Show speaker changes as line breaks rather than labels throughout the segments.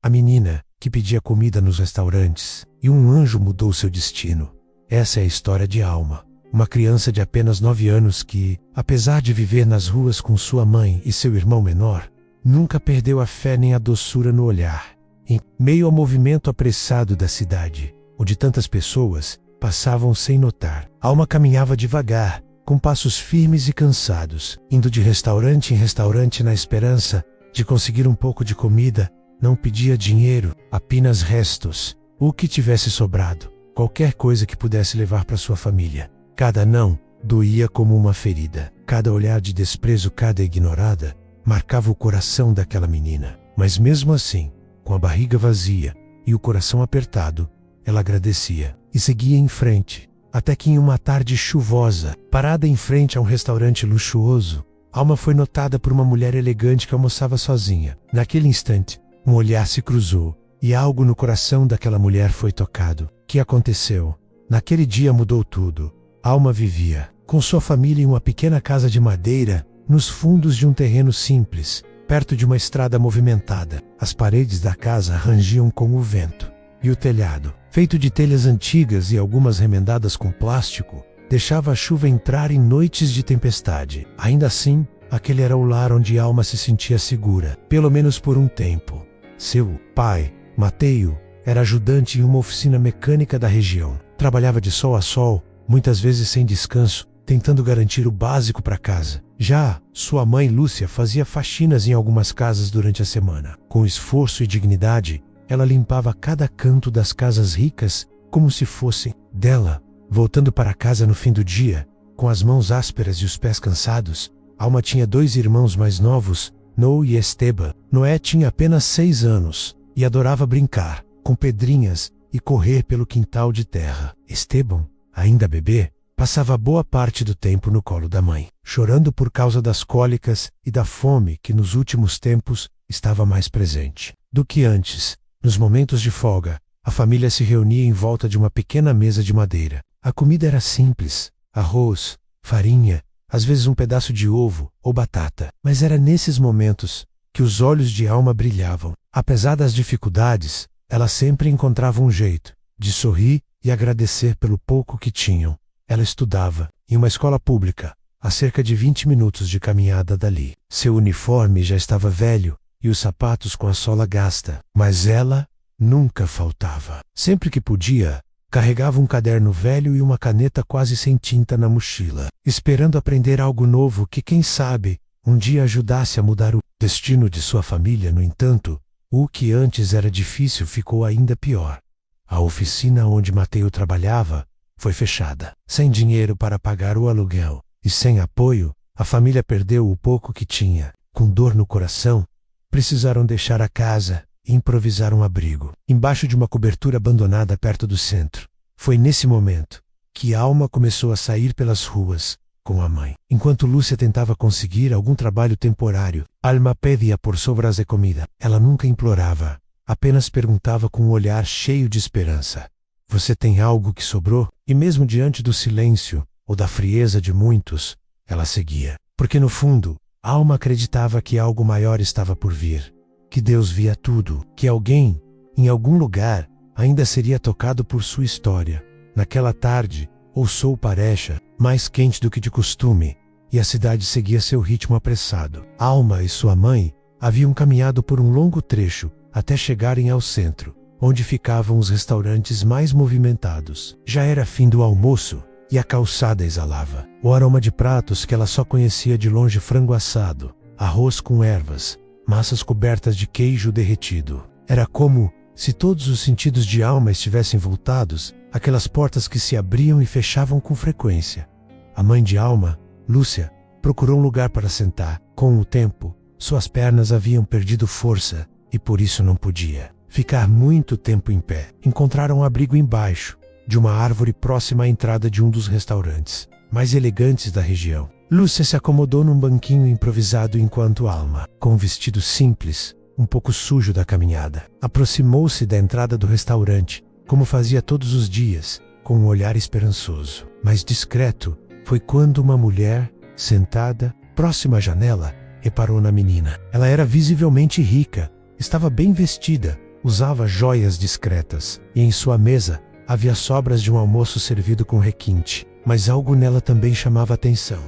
a menina que pedia comida nos restaurantes, e um anjo mudou seu destino. Essa é a história de Alma, uma criança de apenas 9 anos que, apesar de viver nas ruas com sua mãe e seu irmão menor, nunca perdeu a fé nem a doçura no olhar. Em meio ao movimento apressado da cidade, onde tantas pessoas passavam sem notar, Alma caminhava devagar, com passos firmes e cansados, indo de restaurante em restaurante na esperança de conseguir um pouco de comida. Não pedia dinheiro, apenas restos, o que tivesse sobrado, qualquer coisa que pudesse levar para sua família. Cada não doía como uma ferida. Cada olhar de desprezo, cada ignorada, marcava o coração daquela menina. Mas mesmo assim, com a barriga vazia e o coração apertado, ela agradecia e seguia em frente, até que em uma tarde chuvosa, parada em frente a um restaurante luxuoso, Alma foi notada por uma mulher elegante que almoçava sozinha. Naquele instante, um olhar se cruzou e algo no coração daquela mulher foi tocado. O que aconteceu? Naquele dia mudou tudo. Alma vivia com sua família em uma pequena casa de madeira, nos fundos de um terreno simples, perto de uma estrada movimentada. As paredes da casa rangiam com o vento, e o telhado, feito de telhas antigas e algumas remendadas com plástico, deixava a chuva entrar em noites de tempestade. Ainda assim, aquele era o lar onde Alma se sentia segura, pelo menos por um tempo. Seu pai, Mateio, era ajudante em uma oficina mecânica da região. Trabalhava de sol a sol, muitas vezes sem descanso, tentando garantir o básico para casa. Já sua mãe, Lúcia, fazia faxinas em algumas casas durante a semana. Com esforço e dignidade, ela limpava cada canto das casas ricas como se fossem dela. Voltando para casa no fim do dia, com as mãos ásperas e os pés cansados, Alma tinha 2 irmãos mais novos, Noé e Esteban. Noé tinha apenas 6 anos e adorava brincar com pedrinhas e correr pelo quintal de terra. Esteban, ainda bebê, passava boa parte do tempo no colo da mãe, chorando por causa das cólicas e da fome que nos últimos tempos estava mais presente do que antes. Nos momentos de folga, a família se reunia em volta de uma pequena mesa de madeira. A comida era simples: arroz, farinha, às vezes um pedaço de ovo ou batata. Mas era nesses momentos que os olhos de Alma brilhavam. Apesar das dificuldades, ela sempre encontrava um jeito de sorrir e agradecer pelo pouco que tinham. Ela estudava em uma escola pública, a cerca de 20 minutos de caminhada dali. Seu uniforme já estava velho e os sapatos com a sola gasta, mas ela nunca faltava. Sempre que podia, carregava um caderno velho e uma caneta quase sem tinta na mochila, esperando aprender algo novo que, quem sabe, um dia ajudasse a mudar o destino de sua família. No entanto, o que antes era difícil ficou ainda pior. A oficina onde Mateio trabalhava foi fechada. Sem dinheiro para pagar o aluguel e sem apoio, a família perdeu o pouco que tinha. Com dor no coração, precisaram deixar a casa e improvisar um abrigo embaixo de uma cobertura abandonada perto do centro. Foi nesse momento que Alma começou a sair pelas ruas com a mãe. Enquanto Lúcia tentava conseguir algum trabalho temporário, Alma pedia por sobras de comida. Ela nunca implorava, apenas perguntava com um olhar cheio de esperança: "Você tem algo que sobrou?" E mesmo diante do silêncio ou da frieza de muitos, ela seguia. Porque no fundo, Alma acreditava que algo maior estava por vir. Que Deus via tudo, que alguém, em algum lugar, ainda seria tocado por sua história. Naquela tarde, o sol parecia mais quente do que de costume, e a cidade seguia seu ritmo apressado. Alma e sua mãe haviam caminhado por um longo trecho até chegarem ao centro, onde ficavam os restaurantes mais movimentados. Já era fim do almoço e a calçada exalava o aroma de pratos que ela só conhecia de longe: frango assado, arroz com ervas, massas cobertas de queijo derretido. Era como se todos os sentidos de Alma estivessem voltados àquelas portas que se abriam e fechavam com frequência. A mãe de Alma, Lúcia, procurou um lugar para sentar. Com o tempo, suas pernas haviam perdido força e por isso não podia ficar muito tempo em pé. Encontraram um abrigo embaixo de uma árvore próxima à entrada de um dos restaurantes mais elegantes da região. Lúcia se acomodou num banquinho improvisado enquanto Alma, com um vestido simples, um pouco sujo da caminhada, aproximou-se da entrada do restaurante, como fazia todos os dias, com um olhar esperançoso. Mais discreto foi quando uma mulher, sentada próxima à janela, reparou na menina. Ela era visivelmente rica, estava bem vestida, usava joias discretas, e em sua mesa havia sobras de um almoço servido com requinte. Mas algo nela também chamava atenção.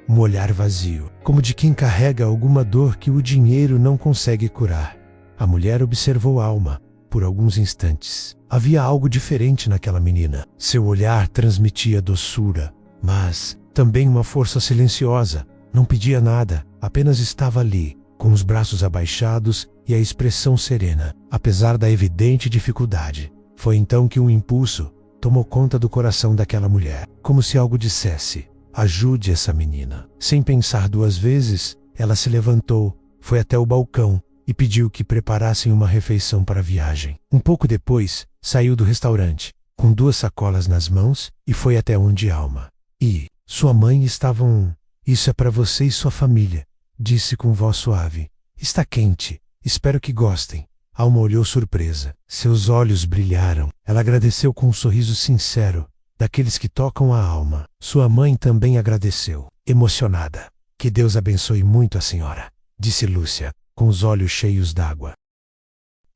Um olhar vazio, como de quem carrega alguma dor que o dinheiro não consegue curar. A mulher observou Alma por alguns instantes. Havia algo diferente naquela menina. Seu olhar transmitia doçura, mas também uma força silenciosa. Não pedia nada, apenas estava ali, com os braços abaixados e a expressão serena, apesar da evidente dificuldade. Foi então que um impulso tomou conta do coração daquela mulher, como se algo dissesse: ajude essa menina. Sem pensar duas vezes, ela se levantou, foi até o balcão e pediu que preparassem uma refeição para a viagem. Um pouco depois, saiu do restaurante, com 2 sacolas nas mãos, e foi até onde Alma e sua mãe estavam. Isso é para você e sua família, disse com voz suave. Está quente, espero que gostem. Alma olhou surpresa. Seus olhos brilharam. Ela agradeceu com um sorriso sincero, daqueles que tocam a alma. Sua mãe também agradeceu, emocionada. Que Deus abençoe muito a senhora, disse Lúcia, com os olhos cheios d'água.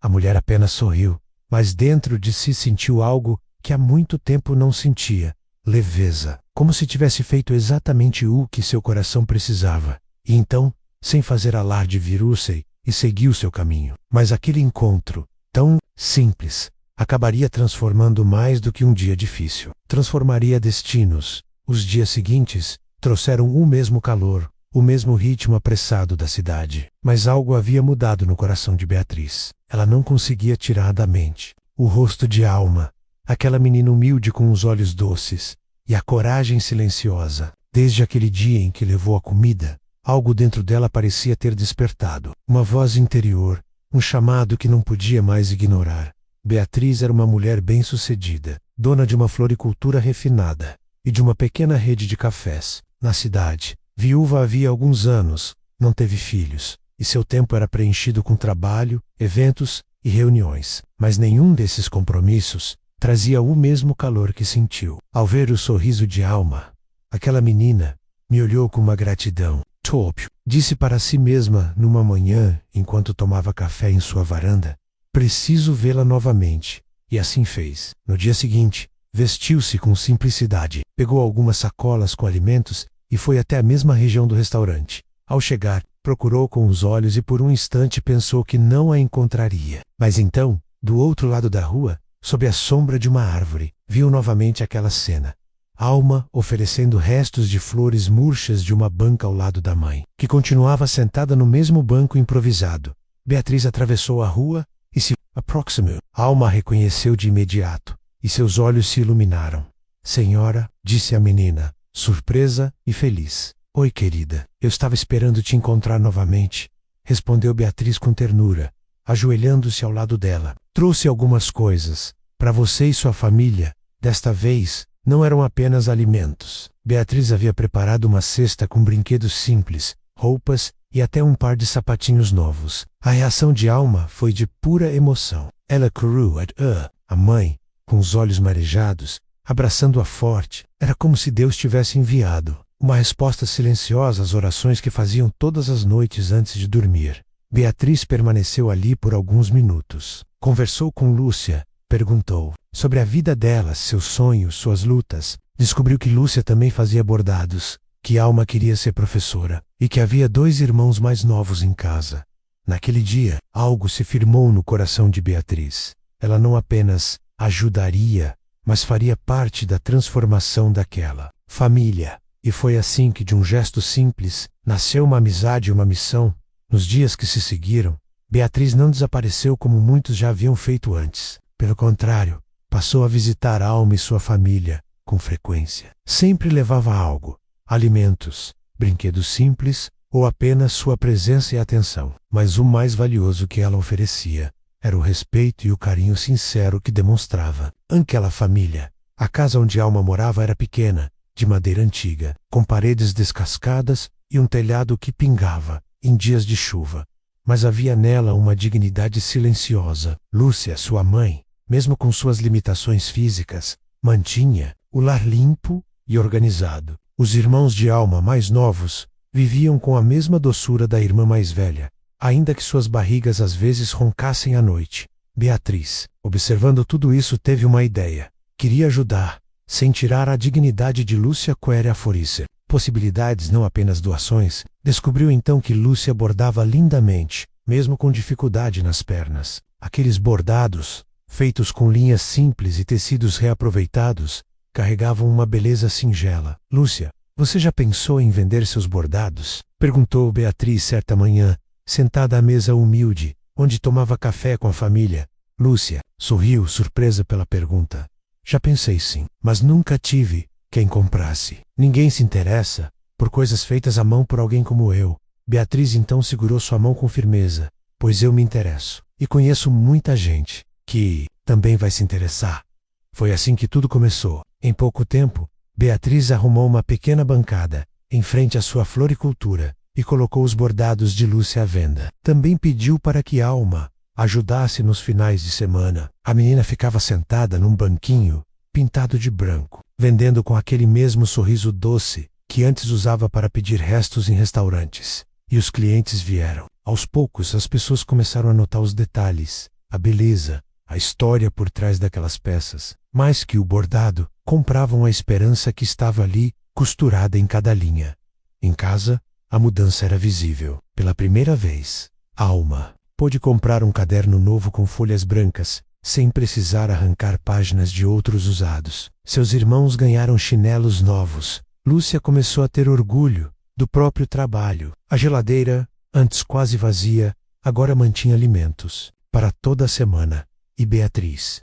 A mulher apenas sorriu, mas dentro de si sentiu algo que há muito tempo não sentia: leveza, como se tivesse feito exatamente o que seu coração precisava. E então, sem fazer alarde, virou-se e seguiu seu caminho. Mas aquele encontro, tão simples, acabaria transformando mais do que um dia difícil. Transformaria destinos. Os dias seguintes trouxeram o mesmo calor, o mesmo ritmo apressado da cidade. Mas algo havia mudado no coração de Beatriz. Ela não conseguia tirar da mente o rosto de Alma, aquela menina humilde com os olhos doces e a coragem silenciosa. Desde aquele dia em que levou a comida, algo dentro dela parecia ter despertado. Uma voz interior, um chamado que não podia mais ignorar. Beatriz era uma mulher bem-sucedida, dona de uma floricultura refinada e de uma pequena rede de cafés. Na cidade, viúva havia alguns anos, não teve filhos, e seu tempo era preenchido com trabalho, eventos e reuniões. Mas nenhum desses compromissos trazia o mesmo calor que sentiu. Ao ver o sorriso de Alma, aquela menina me olhou com uma gratidão. Tópio, disse para si mesma numa manhã, enquanto tomava café em sua varanda, preciso vê-la novamente. E assim fez. No dia seguinte, vestiu-se com simplicidade, pegou algumas sacolas com alimentos e foi até a mesma região do restaurante. Ao chegar, procurou com os olhos e por um instante pensou que não a encontraria. Mas então, do outro lado da rua, sob a sombra de uma árvore, viu novamente aquela cena. Alma oferecendo restos de flores murchas de uma banca ao lado da mãe, que continuava sentada no mesmo banco improvisado. Beatriz atravessou a rua e se aproximou. Alma a reconheceu de imediato, e seus olhos se iluminaram. Senhora, disse a menina, surpresa e feliz. Oi, querida, eu estava esperando te encontrar novamente, respondeu Beatriz com ternura, ajoelhando-se ao lado dela. Trouxe algumas coisas, para você e sua família. Desta vez, não eram apenas alimentos. Beatriz havia preparado uma cesta com brinquedos simples, roupas e até um par de sapatinhos novos. A reação de Alma foi de pura emoção. Ela correu até a mãe, com os olhos marejados, abraçando-a forte. Era como se Deus tivesse enviado uma resposta silenciosa às orações que faziam todas as noites antes de dormir. Beatriz permaneceu ali por alguns minutos. Conversou com Lúcia, perguntou sobre a vida dela, seus sonhos, suas lutas. Descobriu que Lúcia também fazia bordados, que Alma queria ser professora e que havia 2 irmãos mais novos em casa. Naquele dia, algo se firmou no coração de Beatriz. Ela não apenas ajudaria, mas faria parte da transformação daquela família. E foi assim que, de um gesto simples, nasceu uma amizade e uma missão. Nos dias que se seguiram, Beatriz não desapareceu como muitos já haviam feito antes. Pelo contrário, passou a visitar Alma e sua família com frequência. Sempre levava algo, alimentos, brinquedos simples ou apenas sua presença e atenção. Mas o mais valioso que ela oferecia era o respeito e o carinho sincero que demonstrava. Aquela família, a casa onde Alma morava era pequena, de madeira antiga, com paredes descascadas e um telhado que pingava em dias de chuva. Mas havia nela uma dignidade silenciosa. Lúcia, sua mãe, mesmo com suas limitações físicas, mantinha o lar limpo e organizado. Os irmãos de Alma mais novos viviam com a mesma doçura da irmã mais velha, ainda que suas barrigas às vezes roncassem à noite. Beatriz, observando tudo isso, teve uma ideia. Queria ajudar, sem tirar a dignidade de Lúcia Quéria Forisser. Possibilidades, não apenas doações. Descobriu então que Lúcia bordava lindamente, mesmo com dificuldade nas pernas. Aqueles bordados, feitos com linhas simples e tecidos reaproveitados, carregavam uma beleza singela. Lúcia, você já pensou em vender seus bordados? Perguntou Beatriz certa manhã, sentada à mesa humilde, onde tomava café com a família. Lúcia sorriu, surpresa pela pergunta. Já pensei sim, mas nunca tive quem comprasse. Ninguém se interessa por coisas feitas à mão por alguém como eu. Beatriz então segurou sua mão com firmeza. Pois eu me interesso. E conheço muita gente que também vai se interessar. Foi assim que tudo começou. Em pouco tempo, Beatriz arrumou uma pequena bancada em frente à sua floricultura e colocou os bordados de Lúcia à venda. Também pediu para que Alma ajudasse nos finais de semana. A menina ficava sentada num banquinho pintado de branco, vendendo com aquele mesmo sorriso doce que antes usava para pedir restos em restaurantes. E os clientes vieram. Aos poucos, as pessoas começaram a notar os detalhes, a beleza, a história por trás daquelas peças. Mais que o bordado, compravam a esperança que estava ali, costurada em cada linha. Em casa, a mudança era visível. Pela primeira vez, Alma pôde comprar um caderno novo com folhas brancas, sem precisar arrancar páginas de outros usados. Seus irmãos ganharam chinelos novos. Lúcia começou a ter orgulho do próprio trabalho. A geladeira, antes quase vazia, agora mantinha alimentos para toda a semana. E Beatriz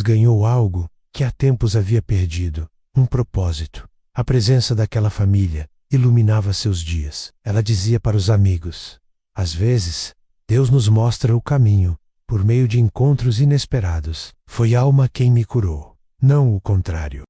ganhou algo que há tempos havia perdido, um propósito. A presença daquela família iluminava seus dias. Ela dizia para os amigos: às vezes, Deus nos mostra o caminho por meio de encontros inesperados. Foi Alma quem me curou, não o contrário.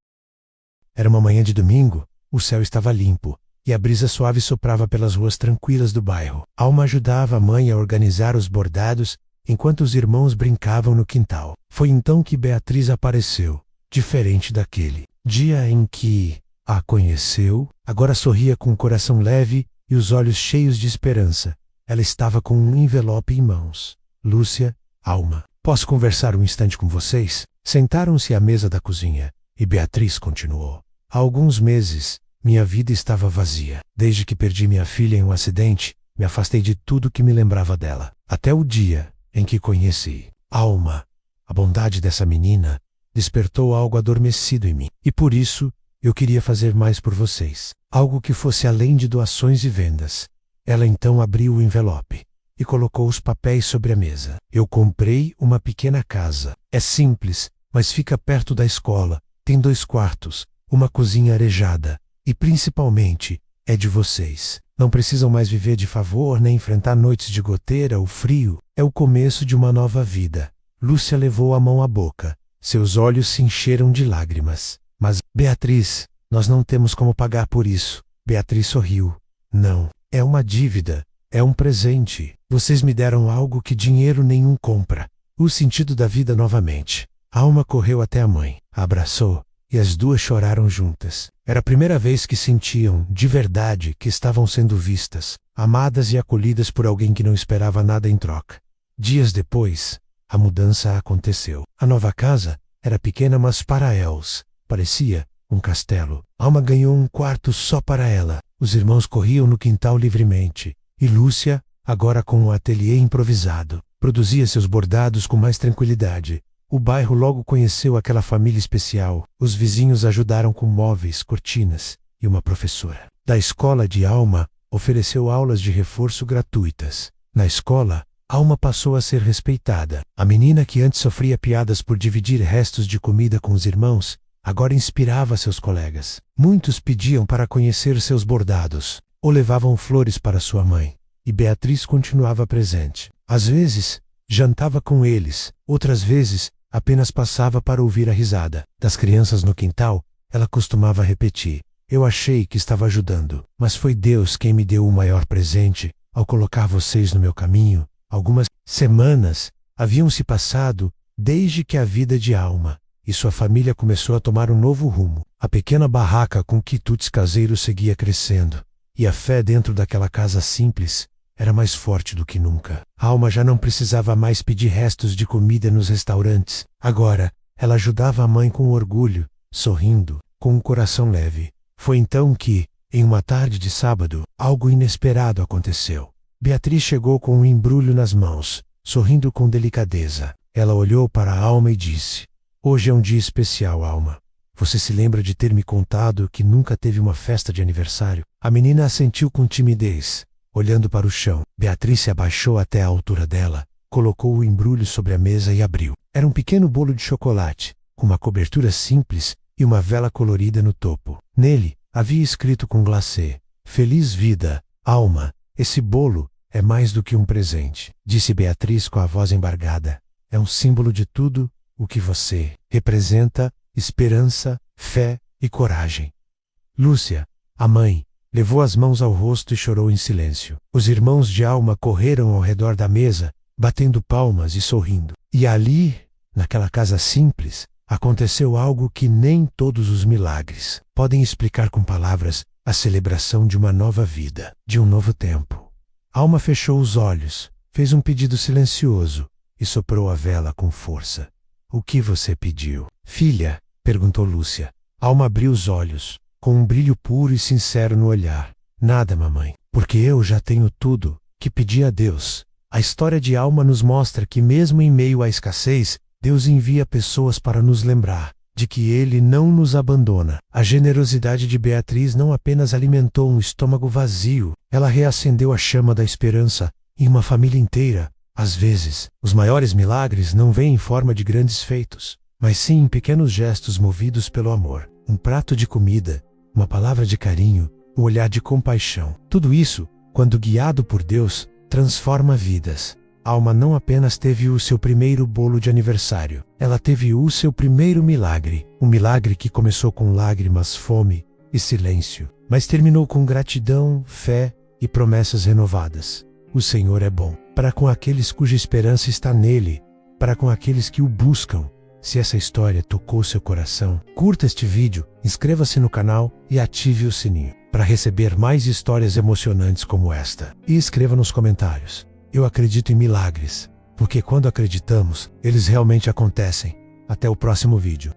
Era uma manhã de domingo, o céu estava limpo e a brisa suave soprava pelas ruas tranquilas do bairro. Alma ajudava a mãe a organizar os bordados enquanto os irmãos brincavam no quintal. Foi então que Beatriz apareceu, diferente daquele dia em que a conheceu. Agora sorria com o coração leve e os olhos cheios de esperança. Ela estava com um envelope em mãos. Lúcia, Alma, posso conversar um instante com vocês? Sentaram-se à mesa da cozinha e Beatriz continuou. Há alguns meses, minha vida estava vazia. Desde que perdi minha filha em um acidente, me afastei de tudo que me lembrava dela. Até o dia em que conheci Alma. A bondade dessa menina despertou algo adormecido em mim. E por isso, eu queria fazer mais por vocês. Algo que fosse além de doações e vendas. Ela então abriu o envelope e colocou os papéis sobre a mesa. Eu comprei uma pequena casa. É simples, mas fica perto da escola. Tem 2 quartos, uma cozinha arejada. E principalmente, é de vocês. Não precisam mais viver de favor nem enfrentar noites de goteira ou frio. É o começo de uma nova vida. Lúcia levou a mão à boca. Seus olhos se encheram de lágrimas. Mas, Beatriz, nós não temos como pagar por isso. Beatriz sorriu. Não, é uma dívida. É um presente. Vocês me deram algo que dinheiro nenhum compra. O sentido da vida novamente. Alma correu até a mãe, a abraçou, e as duas choraram juntas. Era a primeira vez que sentiam, de verdade, que estavam sendo vistas, amadas e acolhidas por alguém que não esperava nada em troca. Dias depois, a mudança aconteceu. A nova casa era pequena, mas para eles parecia um castelo. Alma ganhou um quarto só para ela. Os irmãos corriam no quintal livremente. E Lúcia, agora com um ateliê improvisado, produzia seus bordados com mais tranquilidade. O bairro logo conheceu aquela família especial. Os vizinhos ajudaram com móveis, cortinas e uma professora. Da escola de Alma, ofereceu aulas de reforço gratuitas. Na escola, Alma passou a ser respeitada. A menina que antes sofria piadas por dividir restos de comida com os irmãos, agora inspirava seus colegas. Muitos pediam para conhecer seus bordados, ou levavam flores para sua mãe. E Beatriz continuava presente. Às vezes, jantava com eles, outras vezes, apenas passava para ouvir a risada das crianças no quintal. Ela costumava repetir: eu achei que estava ajudando, mas foi Deus quem me deu o maior presente ao colocar vocês no meu caminho. Algumas semanas haviam se passado desde que a vida de Alma e sua família começou a tomar um novo rumo. A pequena barraca com quitutes caseiros seguia crescendo, e a fé dentro daquela casa simples era mais forte do que nunca. A Alma já não precisava mais pedir restos de comida nos restaurantes. Agora, ela ajudava a mãe com orgulho, sorrindo, com um coração leve. Foi então que, em uma tarde de sábado, algo inesperado aconteceu. Beatriz chegou com um embrulho nas mãos, sorrindo com delicadeza. Ela olhou para a Alma e disse: "Hoje é um dia especial, Alma. Você se lembra de ter me contado que nunca teve uma festa de aniversário?" A menina assentiu com timidez, olhando para o chão. Beatriz se abaixou até a altura dela, colocou o embrulho sobre a mesa e abriu. Era um pequeno bolo de chocolate, com uma cobertura simples e uma vela colorida no topo. Nele, havia escrito com glacê: "Feliz vida, Alma. Esse bolo é mais do que um presente", disse Beatriz com a voz embargada. "É um símbolo de tudo o que você representa: esperança, fé e coragem." Lúcia, a mãe, levou as mãos ao rosto e chorou em silêncio. Os irmãos de Alma correram ao redor da mesa, batendo palmas e sorrindo. E ali, naquela casa simples, aconteceu algo que nem todos os milagres podem explicar com palavras: a celebração de uma nova vida, de um novo tempo. Alma fechou os olhos, fez um pedido silencioso e soprou a vela com força. "O que você pediu, filha?" perguntou Lúcia. Alma abriu os olhos, com um brilho puro e sincero no olhar. "Nada, mamãe, porque eu já tenho tudo que pedi a Deus." A história de Alma nos mostra que mesmo em meio à escassez, Deus envia pessoas para nos lembrar de que Ele não nos abandona. A generosidade de Beatriz não apenas alimentou um estômago vazio, ela reacendeu a chama da esperança em uma família inteira. Às vezes, os maiores milagres não vêm em forma de grandes feitos, mas sim em pequenos gestos movidos pelo amor. Um prato de comida, uma palavra de carinho, um olhar de compaixão. Tudo isso, quando guiado por Deus, transforma vidas. Alma não apenas teve o seu primeiro bolo de aniversário, ela teve o seu primeiro milagre. Um milagre que começou com lágrimas, fome e silêncio, mas terminou com gratidão, fé e promessas renovadas. O Senhor é bom para com aqueles cuja esperança está nele, para com aqueles que o buscam. Se essa história tocou seu coração, curta este vídeo, inscreva-se no canal e ative o sininho para receber mais histórias emocionantes como esta. E escreva nos comentários: "Eu acredito em milagres", porque quando acreditamos, eles realmente acontecem. Até o próximo vídeo.